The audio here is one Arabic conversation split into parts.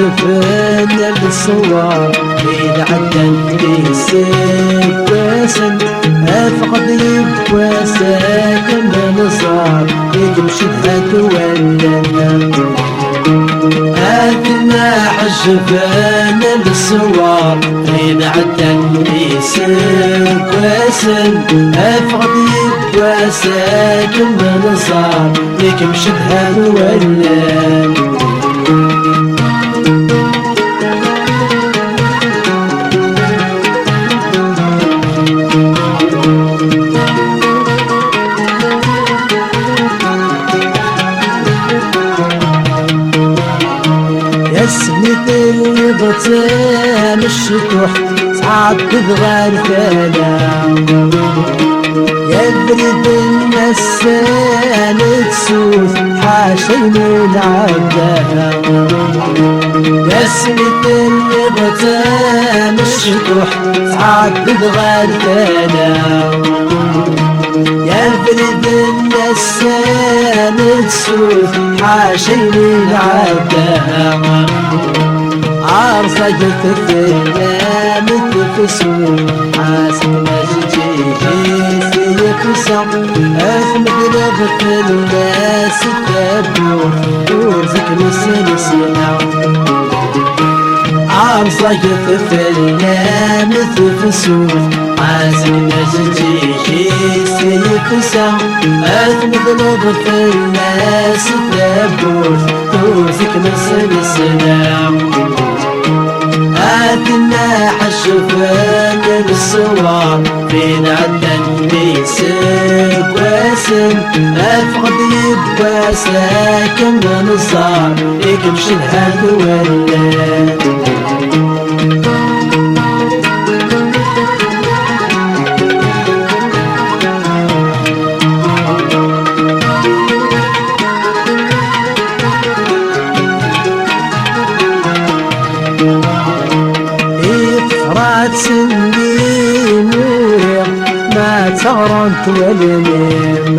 شفنا بالصور إذا عدن بيسك واسن أفقد يبواسك من صار يمشي هتولنا أثنى حشفنا بالصور إذا عدن بيسك واسن أفقد يبواسك من صار يمشي هتولنا سميت اللي بطيم الشطوح تعبد غرفانا يبرد النسان تسوث حاشي من عدها يا سميت اللي بطيم الشطوح تعبد غرفانا يبرد النسان تسوث حاشي من عدها عرفة الثلام تفسو حاسب مجيجي في قصة أثمد لغت الناس التبور ورزق نسلسنا عرفة الثلام تفسو حاسب مجيجي في قصة أثمد لغت الناس التبور ورزق نسلسنا أثنى حشفنا بالصور فين عدن بيسك واسم أفقد يبقى ساكن من الصار يكمش الهد والليل سندي نور ما تغرنت والنيم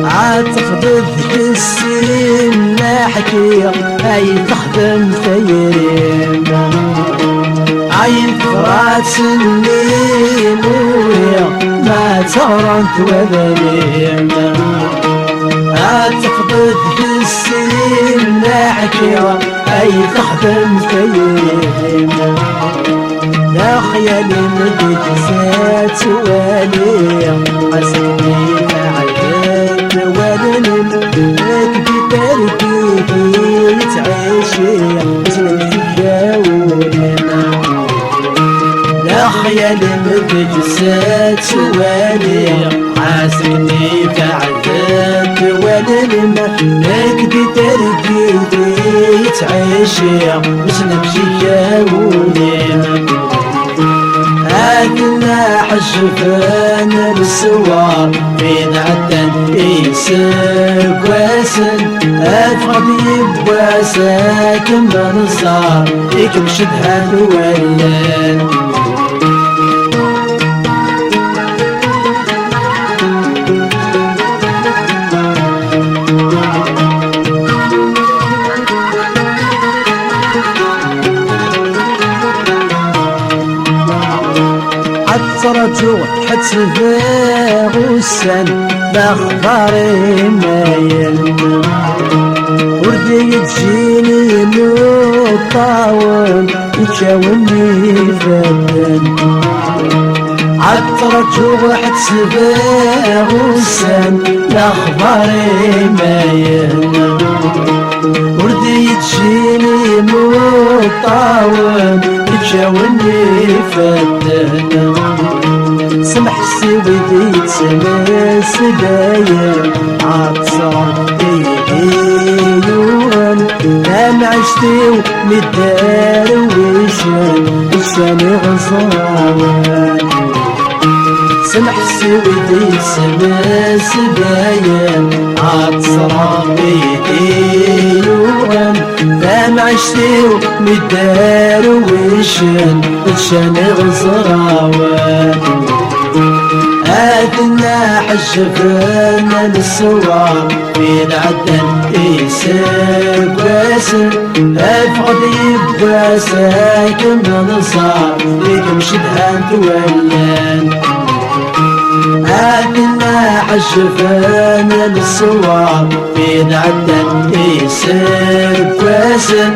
عتخبض السين نحكي اي تخدم ثيريم عين فرات سندي نور ما تغرنت والنيم عتخبض السين نحكي اي تخدم ثيريم يا خيالي متجسات والي حسني عيد ولن اكبي تركيبي تعيشي اسمك تجاولنا يا خيالي متجسات والي حسني عيد ولن اكبي تركيبي تعيشي اسمك تجاولنا أثنى حشفنا بالسوار فين عدن يسك واسن أفقد يبقى ساكن من صار يكمش بهاد والليل رجوع حتفاغ السن بأخباري مايل وردي تجيني نطاول يتشاوني فدن عالترجوع حتفاغ السن بأخباري مايل وردي تجيني نطاول يتشاوني فدن سمح سويدي تسمس داير عطسر ايدي كان عشتي ومدار ويشان لساني غزاوان سمح سويدي سما سبايا عطسرا بيدي يوان كان عشتي ومدار ويشان لساني غزاوان هاتنا حشفنا للصوار في العدن يسير باسم افقد يبقى ساكن بنصار ليكم شدهان تولان هاتنا حشفنا للصوار في العدن يسير باسم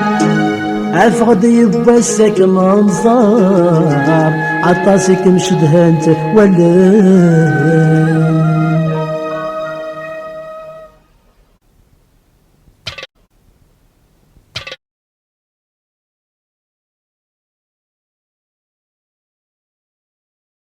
افقد يبسك منظر عطاسك مشدهنت ولا